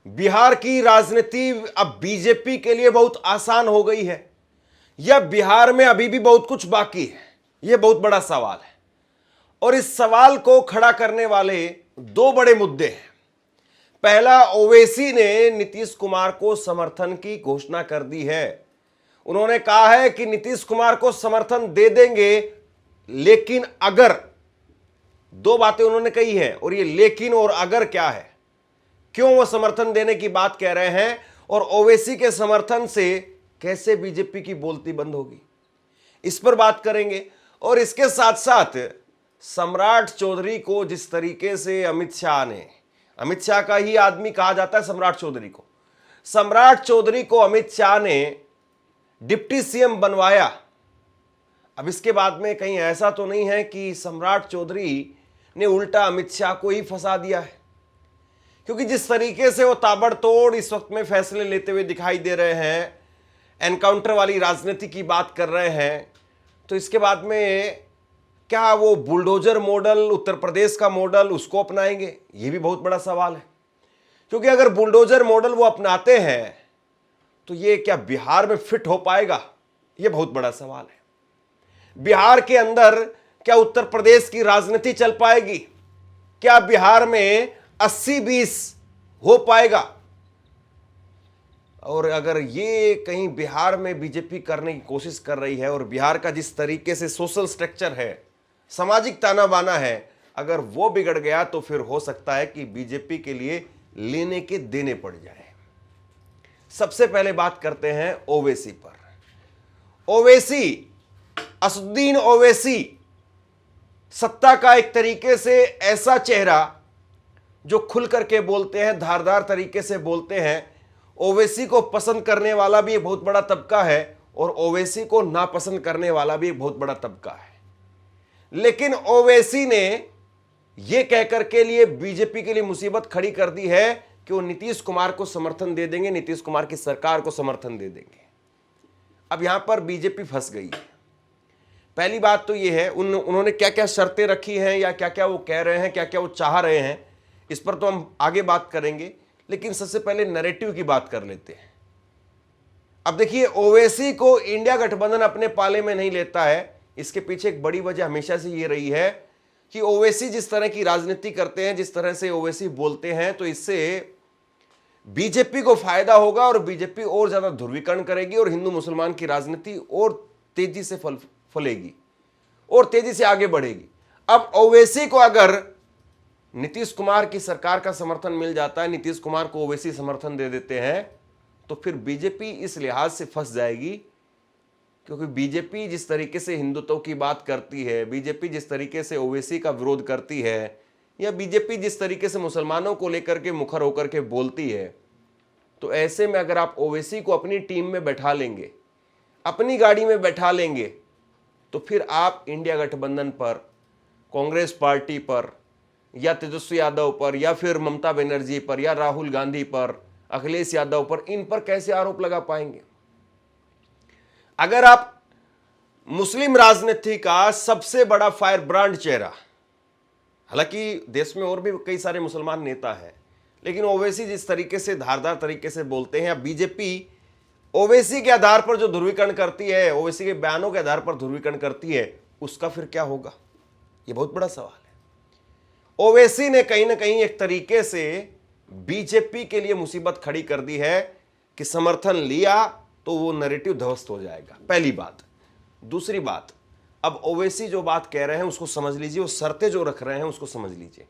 बिहार की राजनीति अब बीजेपी के लिए बहुत आसान हो गई है या बिहार में अभी भी बहुत कुछ बाकी है? यह बहुत बड़ा सवाल है और इस सवाल को खड़ा करने वाले दो बड़े मुद्दे हैं। पहला, ओवैसी ने नीतीश कुमार को समर्थन की घोषणा कर दी है। उन्होंने कहा है कि नीतीश कुमार को समर्थन दे देंगे, लेकिन अगर, दो बातें उन्होंने कही है और ये लेकिन और अगर क्या है, क्यों वो समर्थन देने की बात कह रहे हैं और ओवैसी के समर्थन से कैसे बीजेपी की बोलती बंद होगी, इस पर बात करेंगे। और इसके साथ साथ सम्राट चौधरी को जिस तरीके से अमित शाह का ही आदमी कहा जाता है सम्राट चौधरी को अमित शाह ने डिप्टी सीएम बनवाया। अब इसके बाद में कहीं ऐसा तो नहीं है कि सम्राट चौधरी ने उल्टा अमित शाह को ही फंसा दिया है, क्योंकि जिस तरीके से वो ताबड़तोड़ इस वक्त में फैसले लेते हुए दिखाई दे रहे हैं, एनकाउंटर वाली राजनीति की बात कर रहे हैं, तो इसके बाद में क्या वो बुलडोजर मॉडल, उत्तर प्रदेश का मॉडल उसको अपनाएंगे? ये भी बहुत बड़ा सवाल है, क्योंकि अगर बुलडोजर मॉडल वो अपनाते हैं तो ये क्या बिहार में फिट हो पाएगा? ये बहुत बड़ा सवाल है। बिहार के अंदर क्या उत्तर प्रदेश की राजनीति चल पाएगी? क्या बिहार में 80-20 हो पाएगा? और अगर ये कहीं बिहार में बीजेपी करने की कोशिश कर रही है और बिहार का जिस तरीके से सोशल स्ट्रक्चर है, सामाजिक ताना बाना है, अगर वो बिगड़ गया तो फिर हो सकता है कि बीजेपी के लिए लेने के देने पड़ जाए। सबसे पहले बात करते हैं ओवैसी पर। असदुद्दीन ओवैसी सत्ता का एक तरीके से ऐसा चेहरा जो खुल करके बोलते हैं, धारदार तरीके से बोलते हैं। ओवैसी को पसंद करने वाला भी एक बहुत बड़ा तबका है और ओवैसी को नापसंद करने वाला भी एक बहुत बड़ा तबका है। लेकिन ओवैसी ने यह कहकर के लिए बीजेपी के लिए मुसीबत खड़ी कर दी है कि वो नीतीश कुमार को समर्थन दे देंगे, नीतीश कुमार की सरकार को समर्थन दे देंगे। अब यहां पर बीजेपी फंस गई है। पहली बात तो यह है उन्होंने क्या क्या शर्तें रखी हैं या क्या क्या वो कह रहे हैं, क्या क्या वो चाह रहे हैं, इस पर तो हम आगे बात करेंगे। लेकिन सबसे पहले नैरेटिव की बात कर लेते हैं। अब देखिए, ओवैसी को इंडिया गठबंधन अपने पाले में नहीं लेता है। इसके पीछे एक बड़ी वजह हमेशा से ये रही है कि ओवैसी जिस तरह की राजनीति करते हैं, जिस तरह से ओवैसी बोलते हैं, तो इससे बीजेपी को फायदा होगा और बीजेपी और ज्यादा ध्रुवीकरण करेगी और हिंदू मुसलमान की राजनीति और तेजी से फलेगी और तेजी से आगे बढ़ेगी। अब ओवैसी को अगर नीतीश कुमार की सरकार का समर्थन मिल जाता है, नीतीश कुमार को ओवैसी समर्थन दे देते हैं, तो फिर बीजेपी इस लिहाज से फंस जाएगी, क्योंकि बीजेपी जिस तरीके से हिंदुत्व की बात करती है, बीजेपी जिस तरीके से ओवैसी का विरोध करती है, या बीजेपी जिस तरीके से मुसलमानों को लेकर के मुखर होकर के बोलती है, तो ऐसे में अगर आप ओवैसी को अपनी टीम में बैठा लेंगे, अपनी गाड़ी में बैठा लेंगे, तो फिर आप इंडिया गठबंधन पर, कांग्रेस पार्टी पर, या तेजस्वी यादव पर, या फिर ममता बनर्जी पर, या राहुल गांधी पर, अखिलेश यादव पर, इन पर कैसे आरोप लगा पाएंगे? अगर आप मुस्लिम राजनीति का सबसे बड़ा फायर ब्रांड चेहरा, हालांकि देश में और भी कई सारे मुसलमान नेता हैं, लेकिन ओवैसी जिस तरीके से धारदार तरीके से बोलते हैं, या बीजेपी ओवैसी के आधार पर जो ध्रुवीकरण करती है, ओवैसी के बयानों के आधार पर ध्रुवीकरण करती है, उसका फिर क्या होगा? यह बहुत बड़ा सवाल है। ओवैसी ने कहीं ना कहीं एक तरीके से बीजेपी के लिए मुसीबत खड़ी कर दी है कि समर्थन लिया तो वो नैरेटिव ध्वस्त हो जाएगा, पहली बात। दूसरी बात, अब ओवैसी जो बात कह रहे हैं उसको समझ लीजिए, वो शर्तें जो रख रहे हैं उसको समझ लीजिए।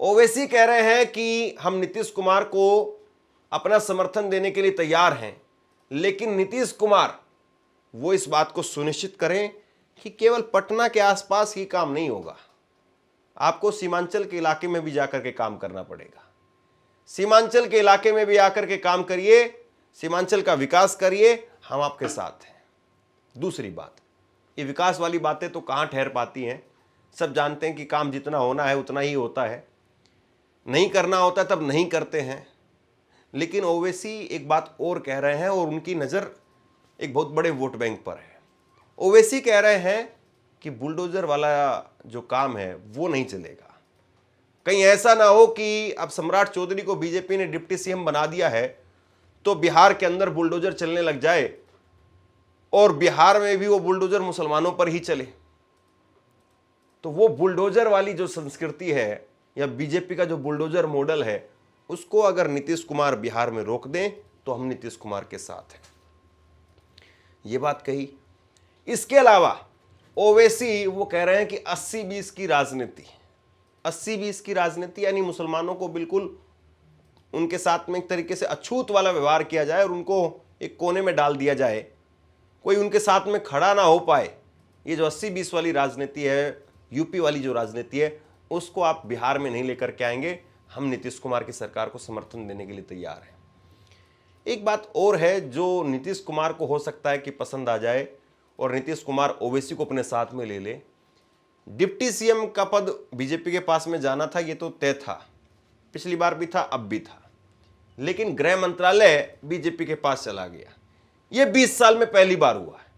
ओवैसी कह रहे हैं कि हम नीतीश कुमार को अपना समर्थन देने के लिए तैयार हैं, लेकिन नीतीश कुमार वो इस बात को सुनिश्चित करें कि केवल पटना के आसपास ही काम नहीं होगा, आपको सीमांचल के इलाके में भी जाकर के काम करना पड़ेगा। सीमांचल के इलाके में भी आकर के काम करिए, सीमांचल का विकास करिए, हम आपके साथ हैं। दूसरी बात, ये विकास वाली बातें तो कहाँ ठहर पाती हैं? सब जानते हैं कि काम जितना होना है उतना ही होता है, नहीं करना होता तब नहीं करते हैं। लेकिन ओवैसी एक बात और कह रहे हैं और उनकी नज़र एक बहुत बड़े वोट बैंक पर है। ओवैसी कह रहे हैं कि बुलडोजर वाला जो काम है वो नहीं चलेगा, कहीं ऐसा ना हो कि अब सम्राट चौधरी को बीजेपी ने डिप्टी सीएम बना दिया है तो बिहार के अंदर बुलडोजर चलने लग जाए और बिहार में भी वो बुलडोजर मुसलमानों पर ही चले। तो वो बुलडोजर वाली जो संस्कृति है या बीजेपी का जो बुलडोजर मॉडल है, उसको अगर नीतीश कुमार बिहार में रोक दें तो हम नीतीश कुमार के साथ हैं, ये बात कही। इसके अलावा ओवैसी वो कह रहे हैं कि 80-20 की राजनीति, 80-20 की राजनीति यानी मुसलमानों को बिल्कुल उनके साथ में एक तरीके से अछूत वाला व्यवहार किया जाए और उनको एक कोने में डाल दिया जाए, कोई उनके साथ में खड़ा ना हो पाए। ये जो 80-20 वाली राजनीति है, यूपी वाली जो राजनीति है, उसको आप बिहार में नहीं लेकर के आएंगे। हम नीतीश कुमार की सरकार को समर्थन देने के लिए तैयार हैं। एक बात और है जो नीतीश कुमार को हो सकता है कि पसंद आ जाए और नीतीश कुमार ओवैसी को अपने साथ में ले ले। डिप्टी सीएम का पद बीजेपी के पास में जाना था, ये तो तय था, पिछली बार भी था, अब भी था, लेकिन गृह मंत्रालय बीजेपी के पास चला गया। ये 20 साल में पहली बार हुआ है।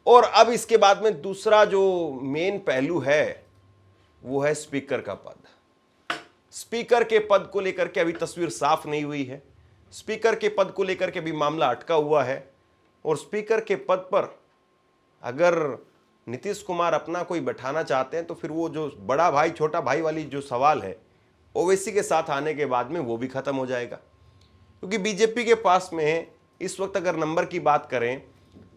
और अब इसके बाद में दूसरा जो मेन पहलू है वो है स्पीकर का पद। स्पीकर के पद को लेकर के अभी तस्वीर साफ नहीं हुई है। स्पीकर के पद को लेकर के भी मामला अटका हुआ है और स्पीकर के पद पर अगर नीतीश कुमार अपना कोई बैठाना चाहते हैं तो फिर वो जो बड़ा भाई छोटा भाई वाली जो सवाल है ओवैसी के साथ आने के बाद में वो भी खत्म हो जाएगा। क्योंकि बीजेपी के पास में इस वक्त अगर नंबर की बात करें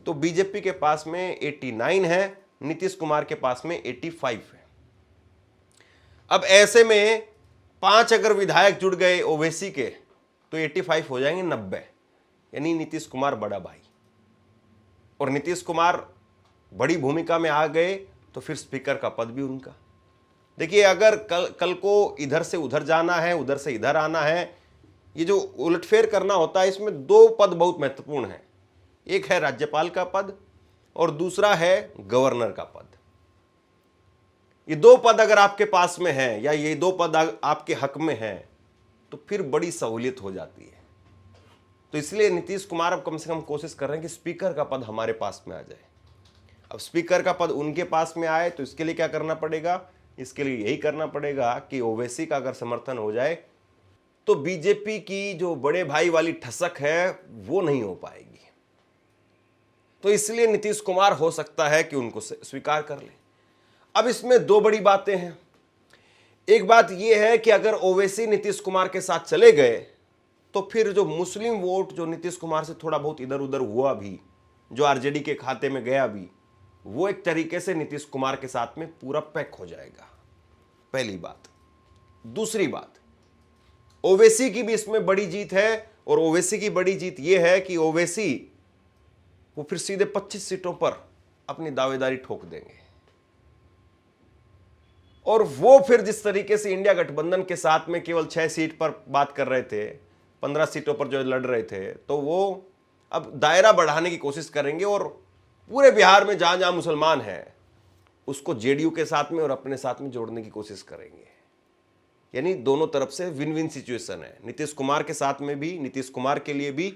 तो बीजेपी के पास में 89 है, नीतीश कुमार के पास में 85 है। अब ऐसे में 5 अगर विधायक जुड़ गए ओवैसी के तो 85 हो जाएंगे 90, यानी नीतीश कुमार बड़ा भाई और नीतीश कुमार बड़ी भूमिका में आ गए तो फिर स्पीकर का पद भी उनका। देखिए, अगर कल को इधर से उधर जाना है, उधर से इधर आना है, ये जो उलटफेर करना होता है, इसमें 2 पद बहुत महत्वपूर्ण हैं। एक है राज्यपाल का पद और दूसरा है गवर्नर का पद। ये 2 पद अगर आपके पास में है या ये 2 पद आपके हक में है तो फिर बड़ी सहूलियत हो जाती है। तो इसलिए नीतीश कुमार अब कम से कम कोशिश कर रहे हैं कि स्पीकर का पद हमारे पास में आ जाए। अब स्पीकर का पद उनके पास में आए तो इसके लिए क्या करना पड़ेगा? इसके लिए यही करना पड़ेगा कि ओवैसी का अगर समर्थन हो जाए तो बीजेपी की जो बड़े भाई वाली ठसक है वो नहीं हो पाएगी। तो इसलिए नीतीश कुमार हो सकता है कि उनको स्वीकार कर ले। अब इसमें 2 बड़ी बातें हैं। एक बात यह है कि अगर ओवैसी नीतीश कुमार के साथ चले गए तो फिर जो मुस्लिम वोट जो नीतीश कुमार से थोड़ा बहुत इधर उधर हुआ भी, जो आरजेडी के खाते में गया भी, वो एक तरीके से नीतीश कुमार के साथ में पूरा पैक हो जाएगा। पहली बात। दूसरी बात, ओवैसी की भी इसमें बड़ी जीत है और ओवैसी की बड़ी जीत यह है कि ओवैसी वो फिर सीधे 25 सीटों पर अपनी दावेदारी ठोक देंगे और वो फिर जिस तरीके से इंडिया गठबंधन के साथ में केवल 6 सीट पर बात कर रहे थे, 15 सीटों पर जो लड़ रहे थे, तो वो अब दायरा बढ़ाने की कोशिश करेंगे और पूरे बिहार में जहां जहां मुसलमान हैं उसको जेडीयू के साथ में और अपने साथ में जोड़ने की कोशिश करेंगे। यानी दोनों तरफ से विन विन सिचुएशन है। नीतीश कुमार के साथ में भी, नीतीश कुमार के लिए भी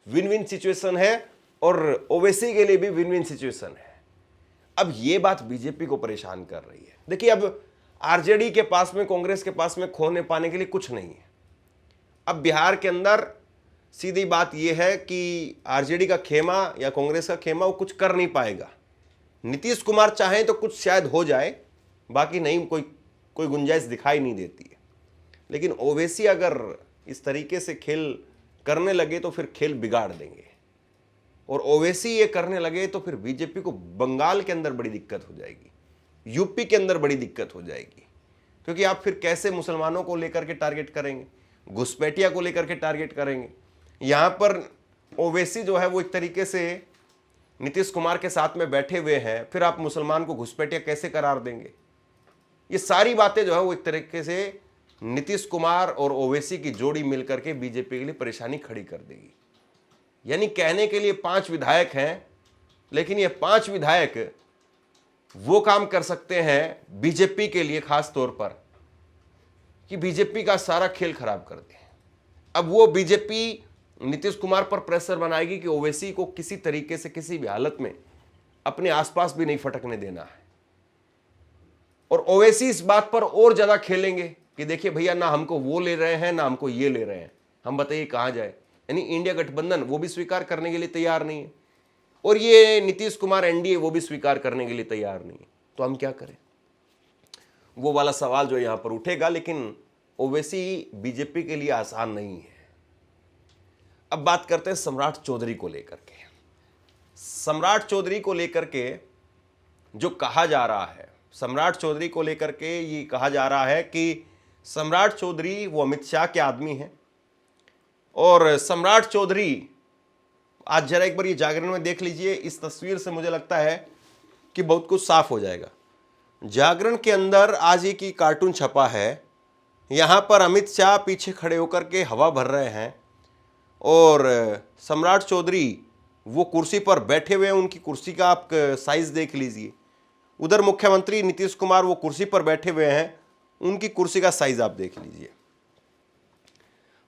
विन विन सिचुएशन है और ओवैसी के लिए भी विन विन सिचुएशन है। अब ये बात बीजेपी को परेशान कर रही है। देखिए, अब आरजेडी के पास में, कांग्रेस के पास में खोने पाने के लिए कुछ नहीं है। अब बिहार के अंदर सीधी बात यह है कि आरजेडी का खेमा या कांग्रेस का खेमा वो कुछ कर नहीं पाएगा। नीतीश कुमार चाहें तो कुछ शायद हो जाए, बाकी नहीं, कोई गुंजाइश दिखाई नहीं देती है। लेकिन ओवैसी अगर इस तरीके से खेल करने लगे तो फिर खेल बिगाड़ देंगे और ओवैसी ये करने लगे तो फिर बीजेपी को बंगाल के अंदर बड़ी दिक्कत हो जाएगी, यूपी के अंदर बड़ी दिक्कत हो जाएगी। क्योंकि आप फिर कैसे मुसलमानों को लेकर के टारगेट करेंगे, घुसपैठिया को लेकर के टारगेट करेंगे। यहां पर ओवैसी जो है वो एक तरीके से नीतीश कुमार के साथ में बैठे हुए हैं, फिर आप मुसलमान को घुसपैठिया कैसे करार देंगे? ये सारी बातें जो है वो एक तरीके से नीतीश कुमार और ओवैसी की जोड़ी मिलकर के बीजेपी के लिए परेशानी खड़ी कर देगी। यानी कहने के लिए 5 विधायक हैं, लेकिन ये 5 विधायक वो काम कर सकते हैं बीजेपी के लिए खास तौर पर कि बीजेपी का सारा खेल खराब कर दे। अब वो बीजेपी नीतीश कुमार पर प्रेशर बनाएगी कि ओवैसी को किसी तरीके से, किसी भी हालत में अपने आसपास भी नहीं फटकने देना है और ओवैसी इस बात पर और ज्यादा खेलेंगे कि देखिए भैया, ना हमको वो ले रहे हैं ना हमको ये ले रहे हैं, हम बताइए कहां जाए। यानी इंडिया गठबंधन वो भी स्वीकार करने के लिए तैयार नहीं है, और ये नीतीश कुमार एनडीए वो भी स्वीकार करने के लिए तैयार नहीं है। तो हम क्या करें, वो वाला सवाल जो यहां पर उठेगा। लेकिन ओवैसी बीजेपी के लिए आसान नहीं है। अब बात करते हैं सम्राट चौधरी को लेकर के। सम्राट चौधरी को लेकर के जो कहा जा रहा है, सम्राट चौधरी को लेकर के ये कहा जा रहा है कि सम्राट चौधरी वो अमित शाह के आदमी हैं। और सम्राट चौधरी, आज जरा एक बार ये जागरण में देख लीजिए, इस तस्वीर से मुझे लगता है कि बहुत कुछ साफ हो जाएगा। जागरण के अंदर आज एक ही कार्टून छपा है, यहाँ पर अमित शाह पीछे खड़े होकर के हवा भर रहे हैं और सम्राट चौधरी वो कुर्सी पर बैठे हुए हैं। उनकी कुर्सी का आप साइज देख लीजिए। उधर मुख्यमंत्री नीतीश कुमार वो कुर्सी पर बैठे हुए हैं, उनकी कुर्सी का साइज आप देख लीजिए।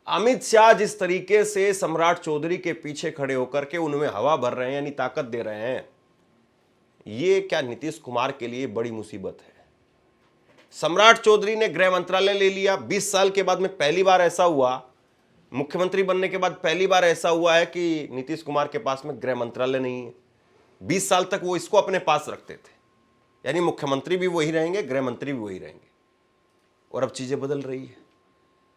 अमित शाह जिस तरीके से सम्राट चौधरी के पीछे खड़े होकर के उनमें हवा भर रहे हैं, यानी ताकत दे रहे हैं, ये क्या नीतीश कुमार के लिए बड़ी मुसीबत है। सम्राट चौधरी ने गृह मंत्रालय ले लिया। 20 साल के बाद में पहली बार ऐसा हुआ, मुख्यमंत्री बनने के बाद पहली बार ऐसा हुआ है कि नीतीश कुमार के पास में गृह मंत्रालय नहीं है। 20 साल तक वो इसको अपने पास रखते थे, यानी मुख्यमंत्री भी वही रहेंगे, गृह मंत्री भी वही रहेंगे। और अब चीजें बदल रही है।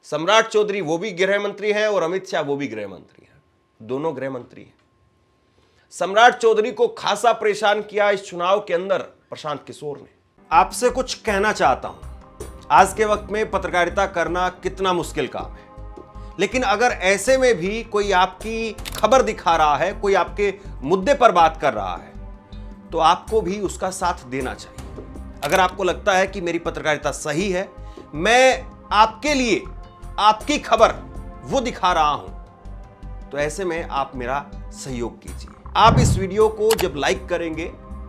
सम्राट चौधरी वो भी गृह मंत्री हैं और अमित शाह वो भी गृह मंत्री हैं, दोनों गृह मंत्री हैं। सम्राट चौधरी को खासा परेशान किया इस चुनाव के अंदर प्रशांत किशोर ने। आपसे कुछ कहना चाहता हूं, आज के वक्त में पत्रकारिता करना कितना मुश्किल काम है, लेकिन अगर ऐसे में भी कोई आपकी खबर दिखा रहा है, कोई आपके मुद्दे पर बात कर रहा है, तो आपको भी उसका साथ देना चाहिए। अगर आपको लगता है कि मेरी पत्रकारिता सही है, मैं आपके लिए आपकी खबर वो दिखा रहा हूं, तो ऐसे में आप मेरा सहयोग कीजिए। आप इस वीडियो को जब लाइक करेंगे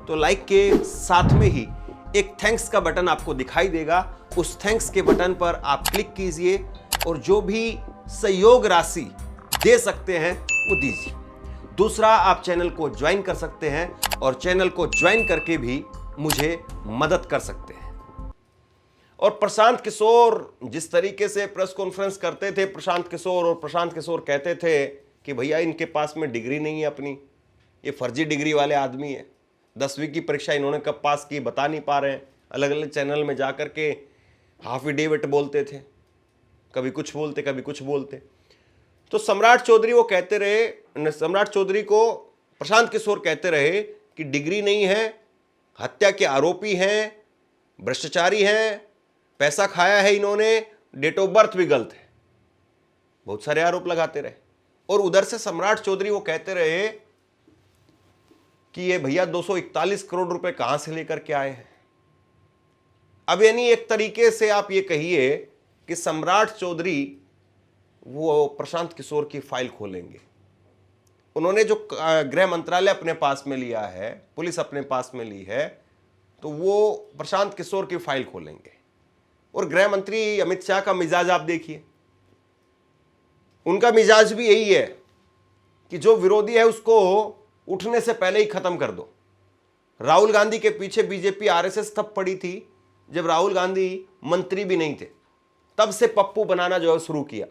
तो लाइक के साथ में ही एक थैंक्स का बटन आपको दिखाई देगा। उस थैंक्स के बटन पर आप क्लिक कीजिए और जो भी सहयोग राशि दे सकते हैं वो दीजिए। दूसरा, आप चैनल को ज्वाइन कर सकते हैं और चैनल को ज्वाइन करके भी मुझे मदद कर सकते हैं। और प्रशांत किशोर जिस तरीके से प्रेस कॉन्फ्रेंस करते थे, प्रशांत किशोर कहते थे कि भैया इनके पास में डिग्री नहीं है अपनी, ये फर्जी डिग्री वाले आदमी है। 10वीं की परीक्षा इन्होंने कब पास की बता नहीं पा रहे हैं। अलग अलग चैनल में जाकर के हाफिडेविट बोलते थे, कभी कुछ बोलते कभी कुछ बोलते। तो सम्राट चौधरी वो कहते रहे, सम्राट चौधरी को प्रशांत किशोर कहते रहे कि डिग्री नहीं है, हत्या के आरोपी हैं, भ्रष्टाचारी हैं, पैसा खाया है इन्होंने, डेट ऑफ बर्थ भी गलत है, बहुत सारे आरोप लगाते रहे। और उधर से सम्राट चौधरी वो कहते रहे कि ये भैया 241 करोड़ रुपए कहां से लेकर के आए हैं। अब यानी एक तरीके से आप ये कहिए कि सम्राट चौधरी वो प्रशांत किशोर की फाइल खोलेंगे। उन्होंने जो गृह मंत्रालय अपने पास में लिया है, पुलिस अपने पास में ली है, तो वो प्रशांत किशोर की फाइल खोलेंगे। और गृह मंत्री अमित शाह का मिजाज आप देखिए, उनका मिजाज भी यही है कि जो विरोधी है उसको उठने से पहले ही खत्म कर दो। राहुल गांधी के पीछे बीजेपी आरएसएस तब पड़ी थी जब राहुल गांधी मंत्री भी नहीं थे, तब से पप्पू बनाना जो है शुरू किया,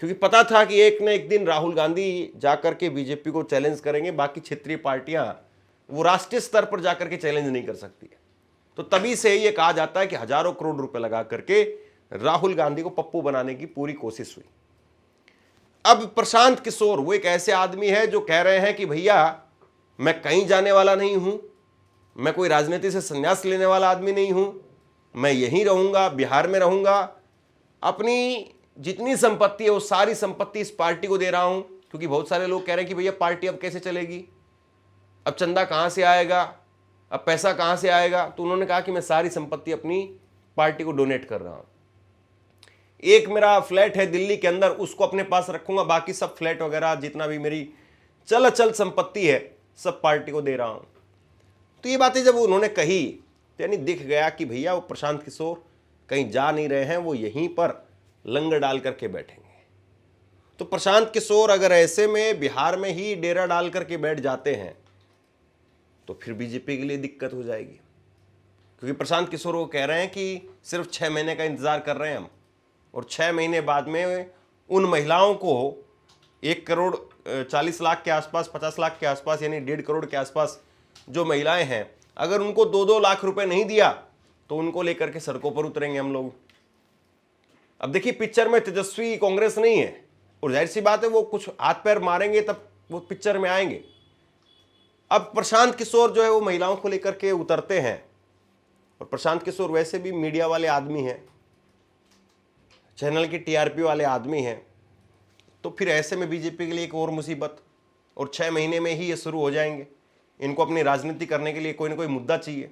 क्योंकि पता था कि एक न एक दिन राहुल गांधी जाकर के बीजेपी को चैलेंज करेंगे, बाकी क्षेत्रीय पार्टियां वो राष्ट्रीय स्तर पर जाकर के चैलेंज नहीं कर सकती। तो तभी से ये कहा जाता है कि हजारों करोड़ रुपए लगा करके राहुल गांधी को पप्पू बनाने की पूरी कोशिश हुई। अब प्रशांत किशोर वो एक ऐसे आदमी है जो कह रहे हैं कि भैया मैं कहीं जाने वाला नहीं हूं, मैं कोई राजनीति से संन्यास लेने वाला आदमी नहीं हूं, मैं यहीं रहूंगा, बिहार में रहूंगा, अपनी जितनी संपत्ति है वो सारी संपत्ति इस पार्टी को दे रहा हूं। क्योंकि बहुत सारे लोग कह रहे हैं कि भैया पार्टी अब कैसे चलेगी, अब चंदा कहां से आएगा, अब पैसा कहां से आएगा। तो उन्होंने कहा कि मैं सारी संपत्ति अपनी पार्टी को डोनेट कर रहा हूं। एक मेरा फ्लैट है दिल्ली के अंदर, उसको अपने पास रखूंगा, बाकी सब फ्लैट वगैरह जितना भी मेरी चल अचल संपत्ति है सब पार्टी को दे रहा हूं। तो ये बातें जब उन्होंने कही तो यानी दिख गया कि भैया वो प्रशांत किशोर कहीं जा नहीं रहे हैं, वो यहीं पर लंगर डाल करके बैठेंगे। तो प्रशांत किशोर अगर ऐसे में बिहार में ही डेरा डाल करके बैठ जाते हैं तो फिर बीजेपी के लिए दिक्कत हो जाएगी। क्योंकि प्रशांत किशोर वो कह रहे हैं कि सिर्फ 6 महीने का इंतजार कर रहे हैं हम, और 6 महीने बाद में उन महिलाओं को 1,40,00,000 के आसपास, 50 लाख के आसपास, यानी 1.5 करोड़ के आसपास जो महिलाएं हैं, अगर उनको 2-2 लाख रुपए नहीं दिया तो उनको लेकर के सड़कों पर उतरेंगे हम लोग। अब देखिए, पिक्चर में तेजस्वी कांग्रेस नहीं है, और जाहिर सी बात है वो कुछ हाथ पैर मारेंगे तब वो पिक्चर में आएंगे। अब प्रशांत किशोर जो है वो महिलाओं को लेकर के उतरते हैं, और प्रशांत किशोर वैसे भी मीडिया वाले आदमी हैं, चैनल की टीआरपी वाले आदमी हैं, तो फिर ऐसे में बीजेपी के लिए एक और मुसीबत, और 6 महीने में ही ये शुरू हो जाएंगे। इनको अपनी राजनीति करने के लिए कोई ना कोई मुद्दा चाहिए।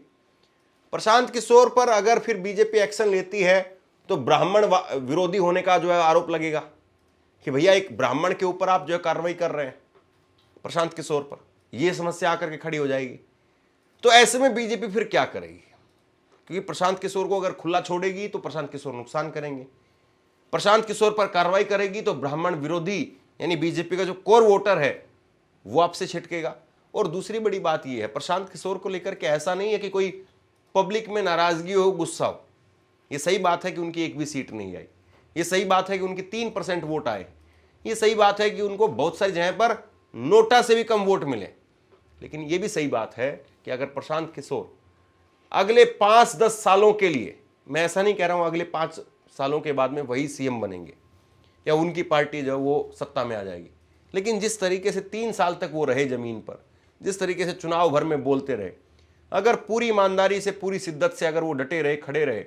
प्रशांत किशोर पर अगर फिर बीजेपी एक्शन लेती है तो ब्राह्मण विरोधी होने का जो है आरोप लगेगा कि भैया एक ब्राह्मण के ऊपर आप जो है कार्रवाई कर रहे हैं प्रशांत किशोर पर, यह समस्या आकर के खड़ी हो जाएगी। तो ऐसे में बीजेपी फिर क्या करेगी? क्योंकि प्रशांत किशोर को अगर खुला छोड़ेगी तो प्रशांत किशोर नुकसान करेंगे, प्रशांत किशोर पर कार्रवाई करेगी तो ब्राह्मण विरोधी यानी बीजेपी का जो कोर वोटर है वो आपसे छिटकेगा। और दूसरी बड़ी बात यह है, प्रशांत किशोर को लेकर के ऐसा नहीं है कि कोई पब्लिक में नाराजगी हो, गुस्सा हो। यह सही बात है कि उनकी एक भी सीट नहीं आई, ये सही बात है कि उनकी 3% वोट आए, ये सही बात है कि उनको बहुत सारी जगह पर नोटा से भी कम वोट मिले। लेकिन यह भी सही बात है कि अगर प्रशांत किशोर अगले 5-10 सालों के लिए, मैं ऐसा नहीं कह रहा हूं अगले 5 सालों के बाद में वही सीएम बनेंगे या उनकी पार्टी जो वो सत्ता में आ जाएगी, लेकिन जिस तरीके से 3 साल तक वो रहे जमीन पर, जिस तरीके से चुनाव भर में बोलते रहे, अगर पूरी ईमानदारी से, पूरी शिद्दत से अगर वो डटे रहे, खड़े रहे,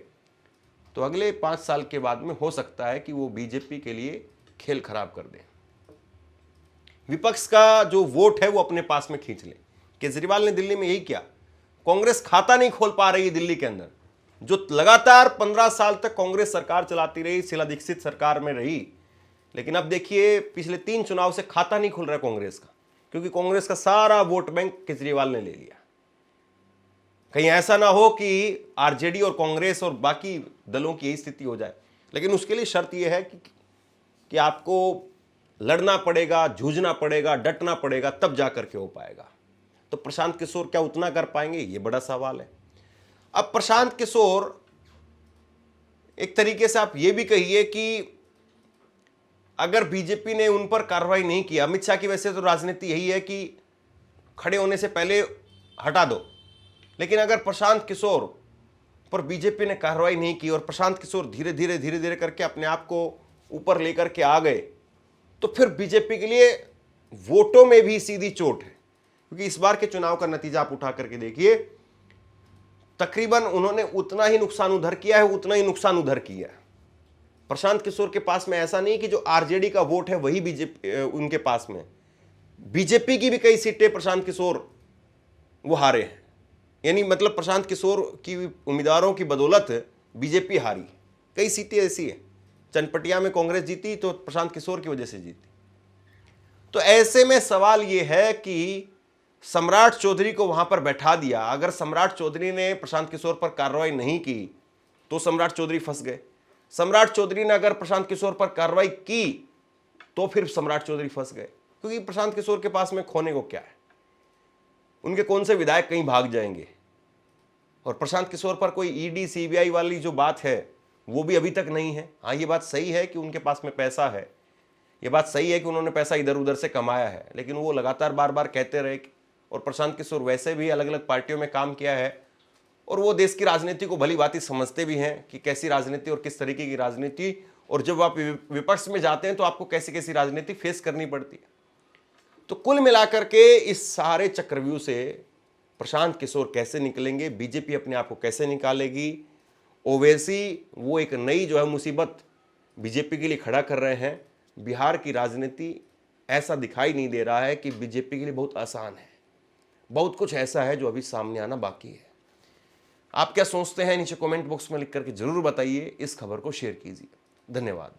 तो अगले 5 साल के बाद में हो सकता है कि वो बीजेपी के लिए खेल खराब कर दें, विपक्ष का जो वोट है वो अपने पास में खींच ले। केजरीवाल ने दिल्ली में यही किया। कांग्रेस खाता नहीं खोल पा रही दिल्ली के अंदर, जो लगातार 15 साल तक कांग्रेस सरकार चलाती रही, शीला दीक्षित सरकार में रही, लेकिन अब देखिए पिछले 3 चुनाव से खाता नहीं खुल रहा कांग्रेस का, क्योंकि कांग्रेस का सारा वोट बैंक केजरीवाल ने ले लिया। कहीं ऐसा ना हो कि आरजेडी और कांग्रेस और बाकी दलों की यही स्थिति हो जाए, लेकिन उसके लिए शर्त यह है कि आपको लड़ना पड़ेगा, जूझना पड़ेगा, डटना पड़ेगा, तब जाकर के हो पाएगा। तो प्रशांत किशोर क्या उतना कर पाएंगे, ये बड़ा सवाल है। अब प्रशांत किशोर एक तरीके से आप ये भी कहिए कि अगर बीजेपी ने उन पर कार्रवाई नहीं किया, अमित शाह की वैसे तो राजनीति यही है कि खड़े होने से पहले हटा दो, लेकिन अगर प्रशांत किशोर पर बीजेपी ने कार्रवाई नहीं की और प्रशांत किशोर धीरे धीरे करके अपने आप को ऊपर लेकर के आ गए, तो फिर बीजेपी के लिए वोटों में भी सीधी चोट है। क्योंकि इस बार के चुनाव का नतीजा आप उठा करके देखिए, तकरीबन उन्होंने उतना ही नुकसान उधर किया है, उतना ही नुकसान उधर किया है। प्रशांत किशोर के पास में ऐसा नहीं कि जो आरजेडी का वोट है वही बीजेपी उनके पास में, बीजेपी की भी कई सीटें प्रशांत किशोर वो हारे हैं। यानी मतलब प्रशांत किशोर की उम्मीदवारों की बदौलत बीजेपी हारी। कई सीटें ऐसी है, चनपटिया में कांग्रेस जीती तो प्रशांत किशोर की वजह से जीती। तो ऐसे में सवाल यह है कि सम्राट चौधरी को वहां पर बैठा दिया, अगर सम्राट चौधरी ने प्रशांत किशोर पर कार्रवाई नहीं की तो सम्राट चौधरी फंस गए। सम्राट चौधरी ने अगर प्रशांत किशोर पर कार्रवाई की तो फिर सम्राट चौधरी फंस गए, क्योंकि प्रशांत किशोर के पास में खोने को क्या है, उनके कौन से विधायक कहीं भाग जाएंगे। और प्रशांत किशोर पर कोई ईडी सीबीआई वाली जो बात है वो भी अभी तक नहीं है। हाँ, ये बात सही है कि उनके पास में पैसा है, ये बात सही है कि उन्होंने पैसा इधर उधर से कमाया है, लेकिन वो लगातार बार बार कहते रहे। और प्रशांत किशोर वैसे भी अलग अलग पार्टियों में काम किया है और वो देश की राजनीति को भली भांति समझते भी हैं कि कैसी राजनीति और किस तरीके की राजनीति, और जब आप विपक्ष में जाते हैं तो आपको कैसी कैसी राजनीति फेस करनी पड़ती है। तो कुल मिलाकर के इस सारे चक्रव्यूह से प्रशांत किशोर कैसे निकलेंगे, बीजेपी अपने आप को कैसे निकालेगी, ओवैसी वो एक नई जो है मुसीबत बीजेपी के लिए खड़ा कर रहे हैं। बिहार की राजनीति ऐसा दिखाई नहीं दे रहा है कि बीजेपी के लिए बहुत आसान है, बहुत कुछ ऐसा है जो अभी सामने आना बाकी है। आप क्या सोचते हैं, नीचे कमेंट बॉक्स में लिख करके जरूर बताइए। इस खबर को शेयर कीजिए। धन्यवाद।